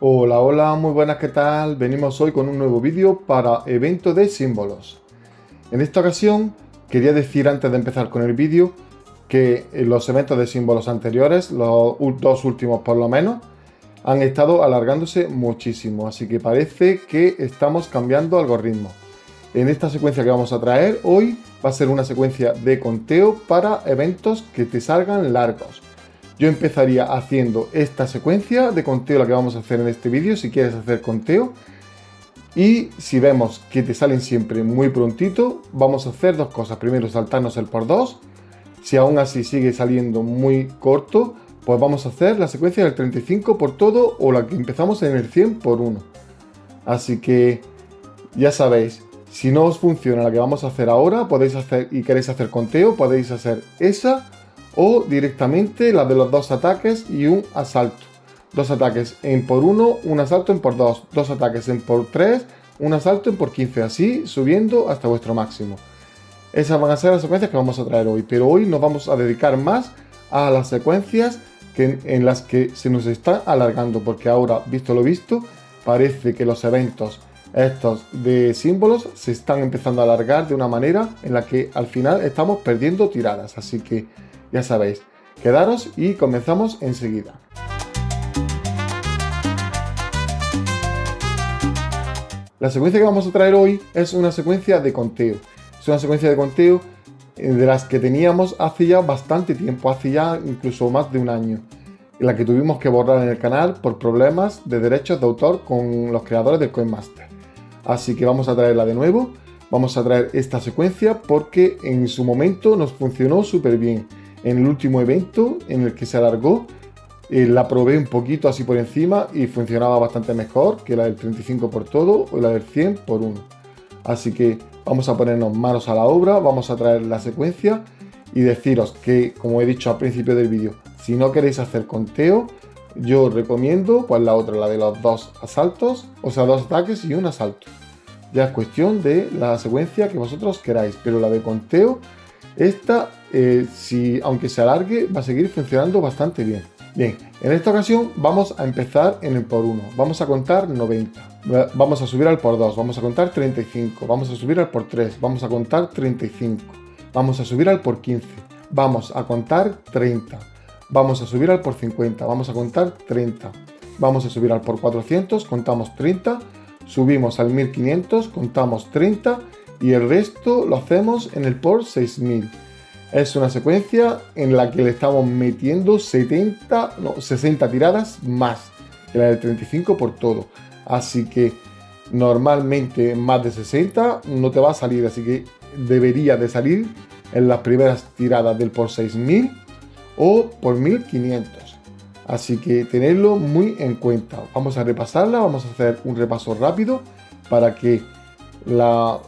Hola, hola, muy buenas, ¿qué tal? Venimos hoy con un nuevo vídeo para evento de símbolos. En esta ocasión quería decir antes de empezar con el vídeo que los eventos de símbolos anteriores, los dos últimos por lo menos, han estado alargándose muchísimo, así que parece que estamos cambiando algoritmo. En esta secuencia que vamos a traer hoy va a ser una secuencia de conteo para eventos que te salgan largos. Yo empezaría haciendo esta secuencia de conteo, la que vamos a hacer en este vídeo, si quieres hacer conteo. Y si vemos que te salen siempre muy prontito, vamos a hacer dos cosas. Primero, saltarnos el por 2. Si aún así sigue saliendo muy corto, pues vamos a hacer la secuencia del 35 por todo o la que empezamos en el 100 por 1. Así que ya sabéis, si no os funciona la que vamos a hacer ahora, podéis hacer y queréis hacer conteo, podéis hacer esa o directamente la de los dos ataques y un asalto. Dos ataques en por 1, un asalto en por 2, dos ataques en por 3, un asalto en por 15, así subiendo hasta vuestro máximo. Esas van a ser las secuencias que vamos a traer hoy, pero hoy nos vamos a dedicar más a las secuencias en las que se nos está alargando, porque ahora, visto lo visto, parece que los eventos estos de símbolos se están empezando a alargar de una manera en la que al final estamos perdiendo tiradas, así que ya sabéis, quedaros y comenzamos enseguida. La secuencia que vamos a traer hoy es una secuencia de conteo. Es una secuencia de conteo de las que teníamos hace ya bastante tiempo, hace ya incluso más de un año, en la que tuvimos que borrar en el canal por problemas de derechos de autor con los creadores del Coinmaster. Así que vamos a traerla de nuevo, vamos a traer esta secuencia porque en su momento nos funcionó súper bien. En el último evento en el que se alargó, la probé un poquito así por encima y funcionaba bastante mejor que la del 35 por todo o la del 100 por 1. Así que vamos a ponernos manos a la obra, vamos a traer la secuencia y deciros que, como he dicho al principio del vídeo, si no queréis hacer conteo, yo os recomiendo pues la otra, la de los dos asaltos, o sea, dos ataques y un asalto. Ya es cuestión de la secuencia que vosotros queráis, pero la de conteo, esta, aunque se alargue, va a seguir funcionando bastante bien. Bien, en esta ocasión vamos a empezar en el por 1, vamos a contar 90, vamos a subir al por 2, vamos a contar 35, vamos a subir al por 3, vamos a contar 35, vamos a subir al por 15, vamos a contar 30, vamos a subir al por 50, vamos a contar 30, vamos a subir al por 400, contamos 30, subimos al 1500, contamos 30 y el resto lo hacemos en el por 6000. Es una secuencia en la que le estamos metiendo 60 tiradas más que la del 35 por todo. Así que normalmente más de 60 no te va a salir, así que debería de salir en las primeras tiradas del por 6000 o por 1500. Así que tenedlo muy en cuenta. Vamos a repasarla, vamos a hacer un repaso rápido para que la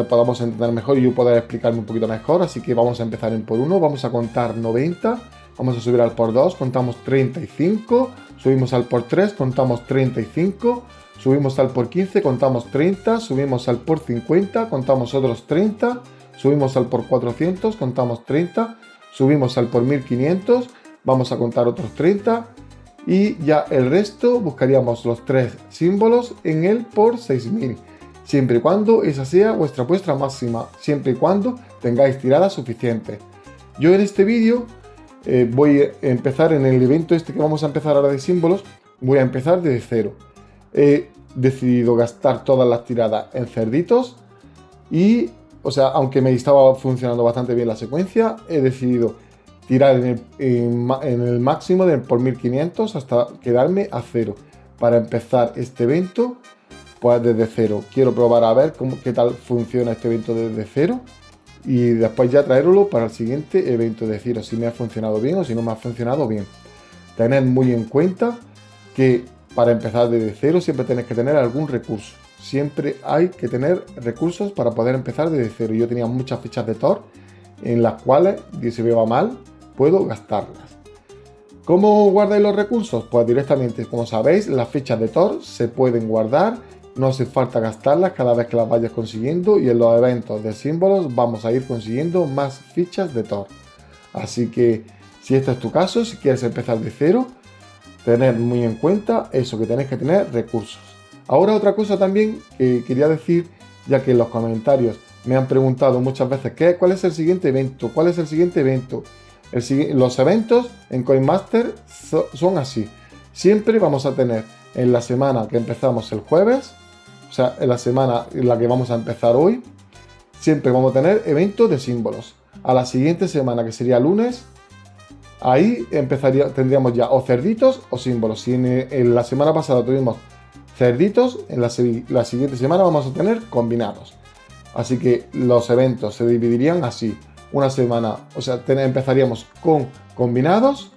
podamos entender mejor y yo pueda explicarme un poquito mejor. Así que vamos a empezar en por 1, vamos a contar 90, vamos a subir al por 2, contamos 35, subimos al por 3, contamos 35, subimos al por 15, contamos 30, subimos al por 50, contamos otros 30, subimos al por 400, contamos 30, subimos al por 1500, vamos a contar otros 30 y ya el resto buscaríamos los tres símbolos en el por 6000. Siempre y cuando esa sea vuestra apuesta máxima, siempre y cuando tengáis tiradas suficientes. Yo en este vídeo voy a empezar en el evento este que vamos a empezar ahora de símbolos, voy a empezar desde cero. He decidido gastar todas las tiradas en cerditos y, o sea, aunque me estaba funcionando bastante bien la secuencia, he decidido tirar en el máximo por 1500 hasta quedarme a cero para empezar este evento. Pues desde cero. Quiero probar a ver qué tal funciona este evento desde cero y después ya traerlo para el siguiente evento, decir si me ha funcionado bien o si no me ha funcionado bien. Tened muy en cuenta que para empezar desde cero siempre tenéis que tener algún recurso. Siempre hay que tener recursos para poder empezar desde cero. Yo tenía muchas fichas de Thor en las cuales, si se me va mal, puedo gastarlas. ¿Cómo guardáis los recursos? Pues directamente, como sabéis, las fichas de Thor se pueden guardar. No hace falta gastarlas cada vez que las vayas consiguiendo y en los eventos de símbolos vamos a ir consiguiendo más fichas de Thor. Así que si este es tu caso, si quieres empezar de cero, Tener muy en cuenta eso, que tenéis que tener recursos. Ahora otra cosa también que quería decir, ya que en los comentarios me han preguntado muchas veces ¿cuál es el siguiente evento? ¿Cuál es el siguiente evento? Los eventos en Coinmaster son así. Siempre vamos a tener en la semana que empezamos el jueves, o sea, en la semana en la que vamos a empezar hoy, siempre vamos a tener eventos de símbolos. A la siguiente semana, que sería lunes, ahí tendríamos ya o cerditos o símbolos. Si en la semana pasada tuvimos cerditos, en la siguiente semana vamos a tener combinados. Así que los eventos se dividirían así. Una semana, o sea, empezaríamos con combinados,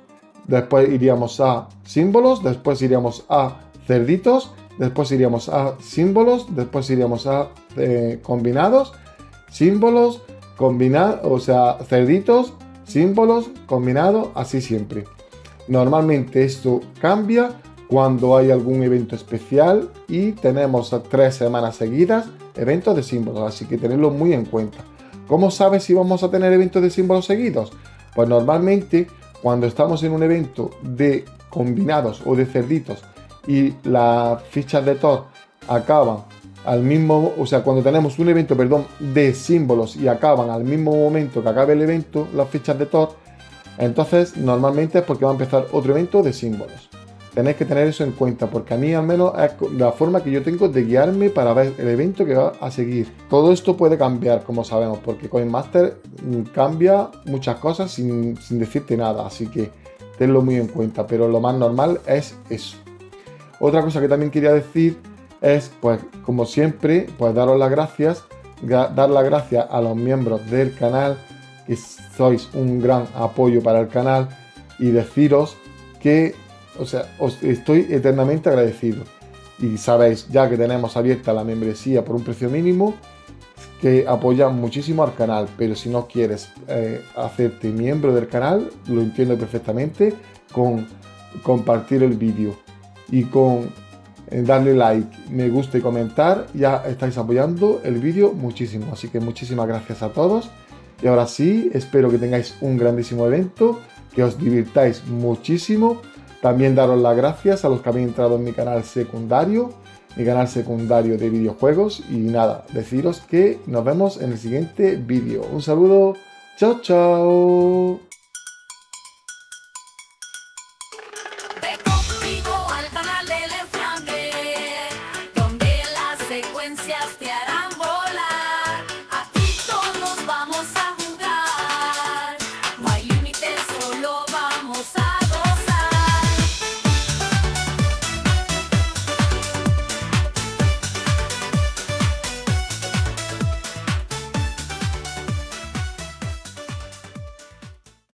después iríamos a símbolos, después iríamos a cerditos, después iríamos a símbolos, después iríamos a combinados, símbolos, o sea, cerditos, símbolos, combinados, así siempre. Normalmente esto cambia cuando hay algún evento especial y tenemos 3 semanas seguidas eventos de símbolos, así que tenedlo muy en cuenta. ¿Cómo sabes si vamos a tener eventos de símbolos seguidos? Pues normalmente cuando estamos en un evento de combinados o de cerditos y las fichas de Thor acaban al mismo, o sea, cuando tenemos un evento, de símbolos y acaban al mismo momento que acabe el evento, las fichas de Thor, entonces normalmente es porque va a empezar otro evento de símbolos. Tenéis que tener eso en cuenta, porque a mí al menos es la forma que yo tengo de guiarme para ver el evento que va a seguir. Todo esto puede cambiar, como sabemos, porque Coinmaster cambia muchas cosas sin decirte nada, así que tenlo muy en cuenta, pero lo más normal es eso. Otra cosa que también quería decir es, pues, como siempre, pues daros las gracias, dar las gracias a los miembros del canal, que sois un gran apoyo para el canal, y deciros que, o sea, os estoy eternamente agradecido. Y sabéis ya que tenemos abierta la membresía por un precio mínimo, que apoya muchísimo al canal, pero si no quieres hacerte miembro del canal, lo entiendo perfectamente, con compartir el vídeo y con darle like, me gusta y comentar, ya estáis apoyando el vídeo muchísimo. Así que muchísimas gracias a todos. Y ahora sí, espero que tengáis un grandísimo evento, que os divirtáis muchísimo. También daros las gracias a los que habéis entrado en mi canal secundario de videojuegos. Y nada, deciros que nos vemos en el siguiente vídeo. Un saludo, chao, chao.